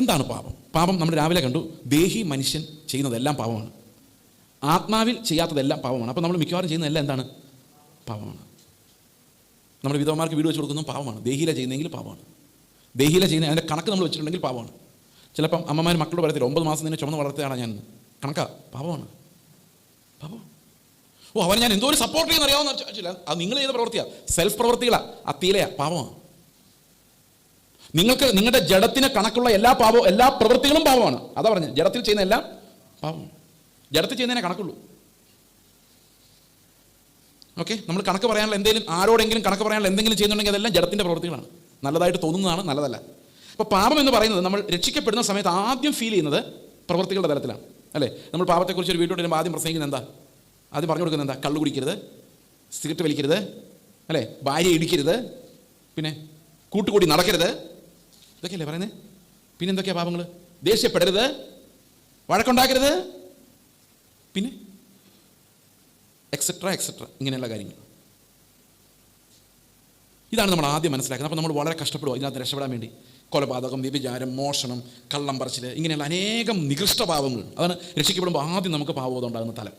എന്താണ് പാപം? പാപം നമ്മൾ രാവിലെ കണ്ടു, ദേഹി മനുഷ്യൻ ചെയ്യുന്നതെല്ലാം പാപമാണ്. ആത്മാവിൽ ചെയ്യാത്തതെല്ലാം പാപമാണ്. അപ്പോൾ നമ്മൾ മിക്കവാറും ചെയ്യുന്നതെല്ലാം എന്താണ്? പാപമാണ്. നമ്മൾ വിധവമാർക്ക് വീട് വെച്ച് കൊടുക്കുന്നതും പാപമാണ്. ദേഹിയില ചെയ്യുന്നതെങ്കിൽ പാപമാണ്. ദേഹിയില ചെയ്യുന്ന അതിൻ്റെ കണക്ക് നമ്മൾ വെച്ചിട്ടുണ്ടെങ്കിൽ പാപമാണ്. ചിലപ്പം അമ്മമാർ മക്കളോട് പറയത്തില്ല, 9 മാസം നിന്നെ ചുമന്ന് വളർത്തുകയാണ് ഞാൻ, കണക്കാ, പാപമാണ്. പാപം. അവനെ ഞാൻ എന്തോ ഒരു സപ്പോർട്ട് ചെയ്യുന്ന അറിയാവുന്ന ചോദിച്ചില്ല. അത് നിങ്ങൾ ചെയ്ത പ്രവൃത്തിയാണ്, സെൽഫ് പ്രവൃത്തികളാണ്, അത്തീലയാ, പാപമാണ്. നിങ്ങൾക്ക് നിങ്ങളുടെ ജഡത്തിന് കണക്കുള്ള എല്ലാ പ്രവൃത്തികളും പാപമാണ്. അതാ പറഞ്ഞത്, ജഡത്തിൽ ചെയ്യുന്ന എല്ലാം പാപം. ജഡത്തിൽ ചെയ്യുന്നതിനെ കണക്കുള്ളൂ. ഓക്കെ, നമ്മൾ കണക്ക് പറയാനുള്ള എന്തെങ്കിലും, ആരോടെങ്കിലും കണക്ക് പറയാനുള്ള എന്തെങ്കിലും ചെയ്യുന്നുണ്ടെങ്കിൽ അതെല്ലാം ജഡത്തിൻ്റെ പ്രവൃത്തികളാണ്. നല്ലതായിട്ട് തോന്നുന്നതാണ്, നല്ലതല്ല. അപ്പോൾ പാപം എന്ന് പറയുന്നത് നമ്മൾ രക്ഷിക്കപ്പെടുന്ന സമയത്ത് ആദ്യം ഫീൽ ചെയ്യുന്നത് പ്രവൃത്തികളുടെ തലത്തിലാണ്, അല്ലേ? നമ്മൾ പാപത്തെക്കുറിച്ച് ഒരു വീട്ടിലോട്ട് വരുമ്പോൾ ആദ്യം പ്രസംഗിക്കുന്നത് എന്താ? ആദ്യം പറഞ്ഞു കൊടുക്കുന്നത് എന്താ? കള്ളു കുടിക്കരുത്, സിഗരറ്റ് വലിക്കരുത്, അല്ലേ? ഭാര്യ ഇടിക്കരുത്, പിന്നെ കൂട്ടുകൂടി നടക്കരുത്, ഇതൊക്കെയല്ലേ പറയുന്നത്. പിന്നെ എന്തൊക്കെയാ പാപങ്ങൾ? ദേഷ്യപ്പെടരുത്, വഴക്കുണ്ടാക്കരുത്, പിന്നെ എക്സെട്ര എക്സെട്ര, ഇങ്ങനെയുള്ള കാര്യങ്ങൾ. ഇതാണ് നമ്മൾ ആദ്യം മനസ്സിലാക്കുന്നത്. അപ്പോൾ നമ്മൾ വളരെ കഷ്ടപ്പെടുക ഇതിനകത്ത് രക്ഷപ്പെടാൻ വേണ്ടി. കൊലപാതകം, വ്യഭിചാരം, മോഷണം, കള്ളം പറച്ചിൽ, ഇങ്ങനെയുള്ള അനേകം നികൃഷ്ട പാപങ്ങൾ. അതാണ് രക്ഷിക്കപ്പെടുമ്പോൾ ആദ്യം നമുക്ക് പാപബോധം ഉണ്ടാകുന്ന തലം.